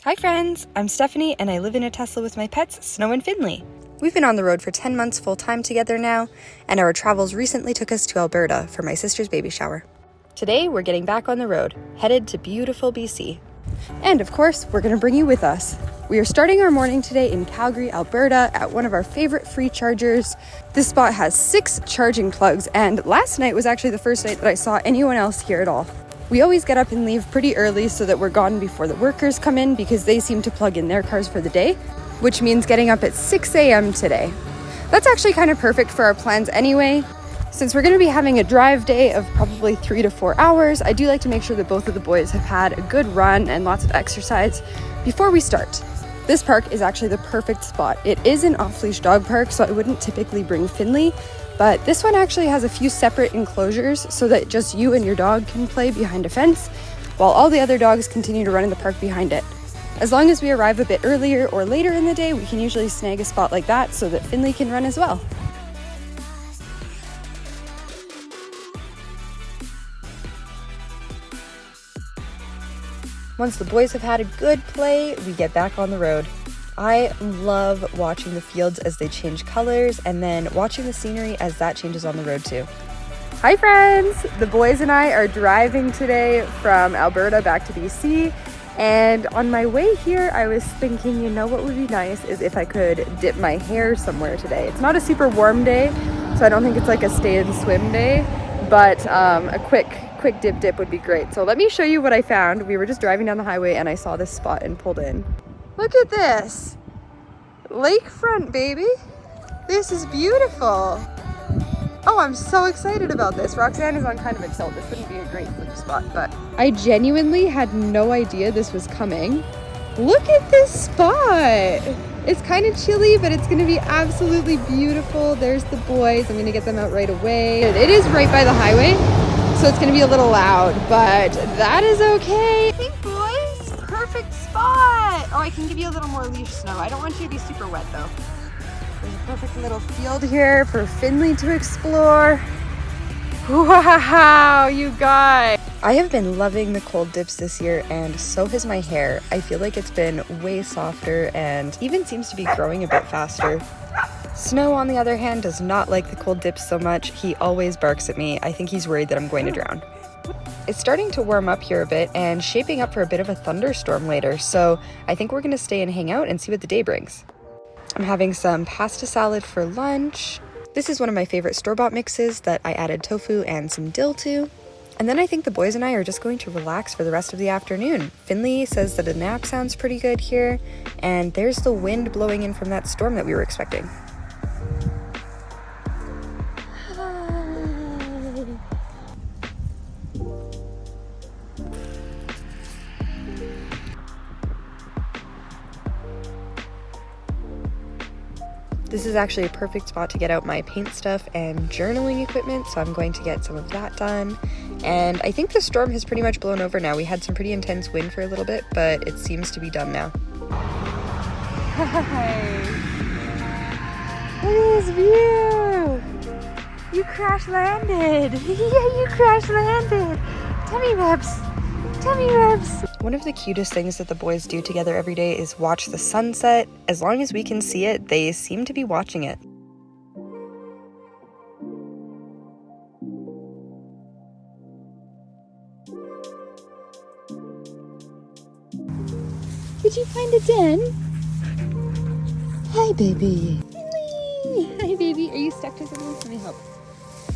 Hi friends, I'm Stephanie and I live in a Tesla with my pets, Snow and Finley. We've been on the road for 10 months full-time together now, and our travels recently took us to Alberta for my sister's baby shower. Today, we're getting back on the road, headed to beautiful BC. And of course, we're gonna bring you with us. We are starting our morning today in Calgary, Alberta at one of our favorite free chargers. This spot has 6 charging plugs, and last night was actually the first night that I saw anyone else here at all. We always get up and leave pretty early so that we're gone before the workers come in because they seem to plug in their cars for the day, which means getting up at 6 a.m. today. That's actually kind of perfect for our plans anyway. Since we're going to be having a drive day of probably 3 to 4 hours, I do like to make sure that both of the boys have had a good run and lots of exercise before we start. This park is actually the perfect spot. It is an off-leash dog park, so I wouldn't typically bring Finley, but this one actually has a few separate enclosures so that just you and your dog can play behind a fence, while all the other dogs continue to run in the park behind it. As long as we arrive a bit earlier or later in the day, we can usually snag a spot like that so that Finley can run as well. Once the boys have had a good play, we get back on the road. I love watching the fields as they change colors and then watching the scenery as that changes on the road too. Hi friends! The boys and I are driving today from Alberta back to BC, and on my way here I was thinking, you know what would be nice is if I could dip my hair somewhere today. It's not a super warm day, so I don't think it's like a stay and swim day, but a quick dip would be great. So let me show you what I found. We were just driving down the highway and I saw this spot and pulled in. Look at this! Lakefront, baby! This is beautiful! Oh, I'm so excited about this. Roxanne is on kind of a tilt. This wouldn't be a great flip spot, but I genuinely had no idea this was coming. Look at this spot! It's kind of chilly, but it's going to be absolutely beautiful. There's the boys. I'm going to get them out right away. It is right by the highway, so it's going to be a little loud, but that is okay. Hey, boys! Perfect spot! Oh, I can give you a little more leash, Snow. I don't want you to be super wet, though. There's a perfect little field here for Finley to explore. Wow, you guys! I have been loving the cold dips this year, and so has my hair. I feel like it's been way softer and even seems to be growing a bit faster. Snow, on the other hand, does not like the cold dips so much. He always barks at me. I think he's worried that I'm going to drown. It's starting to warm up here a bit and shaping up for a bit of a thunderstorm later, so I think we're going to stay and hang out and see what the day brings. I'm having some pasta salad for lunch. This is one of my favorite store-bought mixes that I added tofu and some dill to. And then I think the boys and I are just going to relax for the rest of the afternoon. Finley says that a nap sounds pretty good here, and there's the wind blowing in from that storm that we were expecting. This is actually a perfect spot to get out my paint stuff and journaling equipment, so I'm going to get some of that done. And I think the storm has pretty much blown over now. We had some pretty intense wind for a little bit, but it seems to be done now. Hi! Look at this view! You crash landed! Yeah, you crash landed! Tummy rubs! Tummy rubs! One of the cutest things that the boys do together every day is watch the sunset. As long as we can see it, they seem to be watching it. Did you find a den? Hi, baby. Hi, baby. Are you stuck to something? Let me help.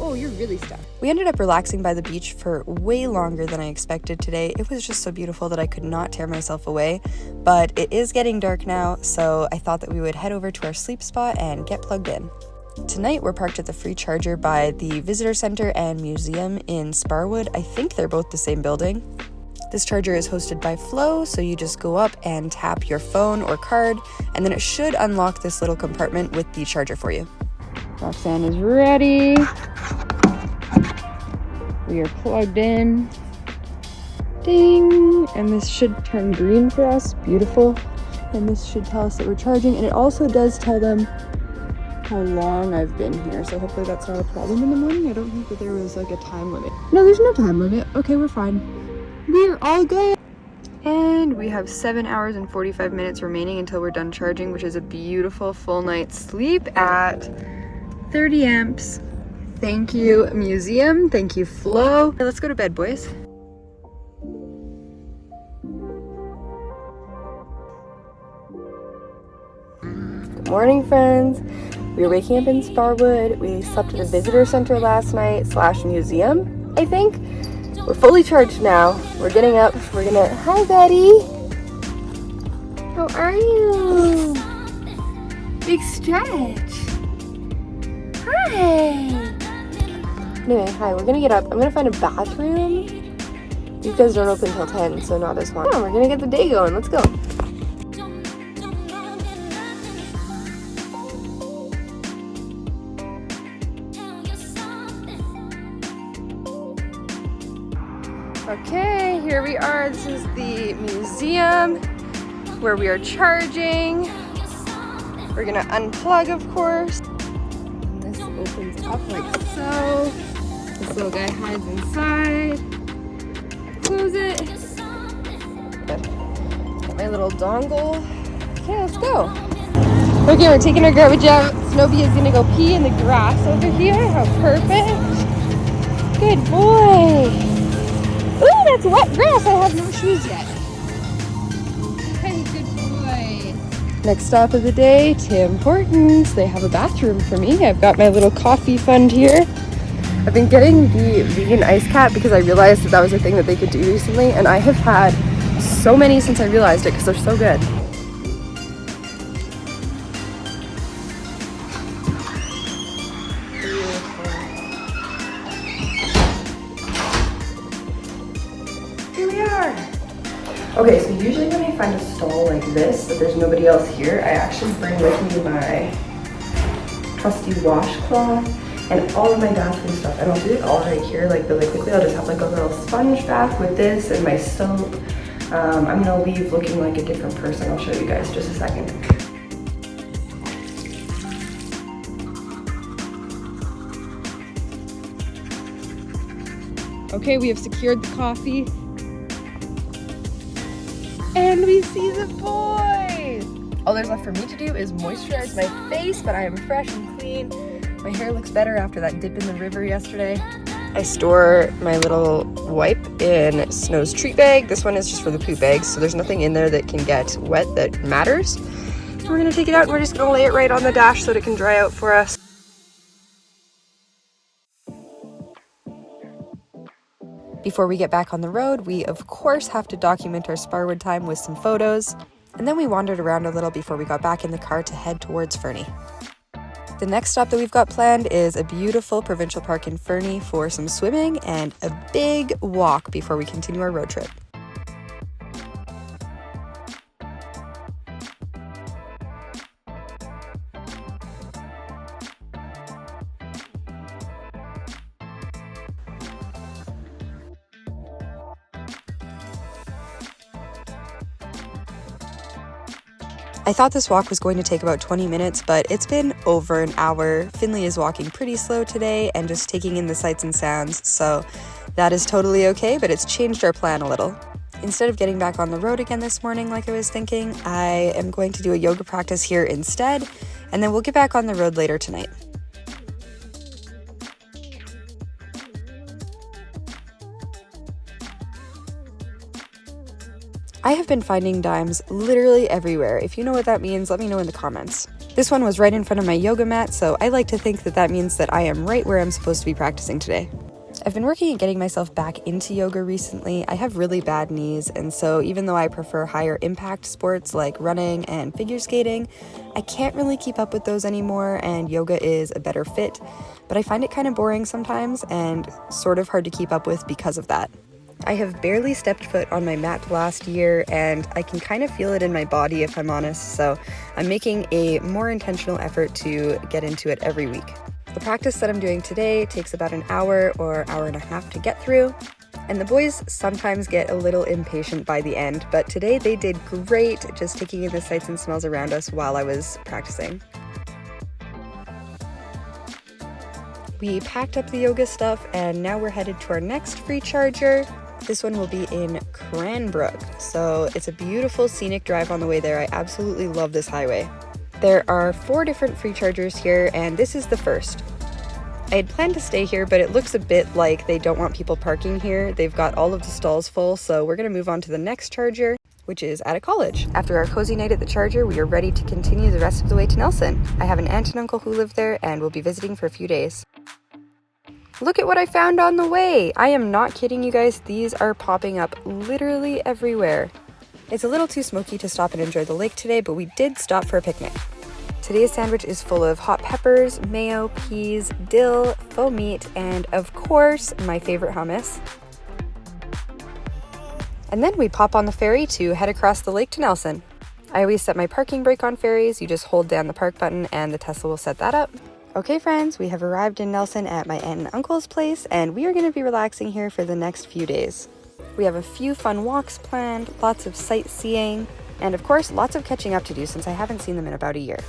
Oh, you're really stuck. We ended up relaxing by the beach for way longer than I expected today. It was just so beautiful that I could not tear myself away, but it is getting dark now, so I thought that we would head over to our sleep spot and get plugged in. Tonight, we're parked at the free charger by the Visitor Center and Museum in Sparwood. I think they're both the same building. This charger is hosted by Flow, so you just go up and tap your phone or card, and then it should unlock this little compartment with the charger for you. Roxanne is ready. We are plugged in. Ding! And this should turn green for us. Beautiful. And this should tell us that we're charging. And it also does tell them how long I've been here. So hopefully that's not a problem in the morning. I don't think that there was like a time limit. No, there's no time limit. Okay, we're fine. We're all good. And And we have 7 hours and 45 minutes remaining until we're done charging, which is a beautiful full night's sleep at 30 amps. Thank you, museum. Thank you, Flo. Let's go to bed, boys. Good morning, friends. We were waking up in Sparwood. We slept at the visitor center last night / museum, I think. We're fully charged now. We're getting up. We're gonna, hi Betty. How are you? Big stretch. Hi. Anyway, hi, we're gonna get up. I'm gonna find a bathroom. These guys don't open till 10, so not as long. We're gonna get the day going. Let's go. Okay, here we are. This is the museum where we are charging. We're gonna unplug, of course. And this opens up like so. This little guy hides inside. Close it. Got my little dongle. Okay, let's go. Okay, we're taking our garbage out. Snowbee is gonna go pee in the grass over here. How perfect. Good boy. Ooh, that's wet grass. I have no shoes yet. Hey, good boy. Next stop of the day, Tim Hortons. They have a bathroom for me. I've got my little coffee fund here. I've been getting the vegan ice cap because I realized that was a thing that they could do recently, and I have had so many since I realized it because they're so good. Okay, so usually when I find a stall like this, that there's nobody else here, I actually bring with me my trusty washcloth and all of my bathroom stuff. And I'll do it all right here, like really quickly. I'll just have like a little sponge bath with this and my soap. I'm gonna leave looking like a different person. I'll show you guys just a second. Okay, we have secured the coffee. And we see the boys! All there's left for me to do is moisturize my face, but I am fresh and clean. My hair looks better after that dip in the river yesterday. I store my little wipe in Snow's treat bag. This one is just for the poop bags, so there's nothing in there that can get wet that matters. So we're gonna take it out and we're just gonna lay it right on the dash so that it can dry out for us. Before we get back on the road, we of course have to document our Sparwood time with some photos, and then we wandered around a little before we got back in the car to head towards Fernie. The next stop that we've got planned is a beautiful provincial park in Fernie for some swimming and a big walk before we continue our road trip. I thought this walk was going to take about 20 minutes, but it's been over an hour. Finley is walking pretty slow today and just taking in the sights and sounds, so that is totally okay, but it's changed our plan a little. Instead of getting back on the road again this morning like I was thinking, I am going to do a yoga practice here instead, and then we'll get back on the road later tonight. I have been finding dimes literally everywhere. If you know what that means, let me know in the comments. This one was right in front of my yoga mat, so I like to think that that means that I am right where I'm supposed to be practicing today. I've been working at getting myself back into yoga recently. I have really bad knees, and so even though I prefer higher impact sports like running and figure skating, I can't really keep up with those anymore, and yoga is a better fit. But I find it kind of boring sometimes and sort of hard to keep up with because of that. I have barely stepped foot on my mat last year, and I can kind of feel it in my body if I'm honest, so I'm making a more intentional effort to get into it every week. The practice that I'm doing today takes about an hour or hour and a half to get through, and the boys sometimes get a little impatient by the end, but today they did great just taking in the sights and smells around us while I was practicing. We packed up the yoga stuff, and now we're headed to our next free charger. This one will be in Cranbrook, so it's a beautiful scenic drive on the way there. I absolutely love this highway. There are 4 different free chargers here, and this is the first. I had planned to stay here, but it looks a bit like they don't want people parking here. They've got all of the stalls full, so we're gonna move on to the next charger, which is at a college. After our cozy night at the charger, we are ready to continue the rest of the way to Nelson. I have an aunt and uncle who live there, and we'll be visiting for a few days. Look at what I found on the way! I am not kidding you guys, these are popping up literally everywhere. It's a little too smoky to stop and enjoy the lake today, but we did stop for a picnic. Today's sandwich is full of hot peppers, mayo, peas, dill, faux meat, and of course, my favorite hummus. And then we pop on the ferry to head across the lake to Nelson. I always set my parking brake on ferries. You just hold down the park button and the Tesla will set that up. Okay friends, we have arrived in Nelson at my aunt and uncle's place, and we are going to be relaxing here for the next few days. We have a few fun walks planned, lots of sightseeing, and of course lots of catching up to do since I haven't seen them in about a year.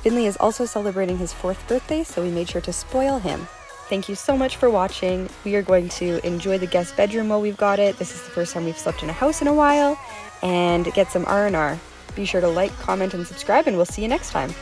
Finley is also celebrating his 4th birthday, so we made sure to spoil him. Thank you so much for watching. We are going to enjoy the guest bedroom while we've got it. This is the first time we've slept in a house in a while, and get some R&R. Be sure to like, comment, and subscribe, and we'll see you next time.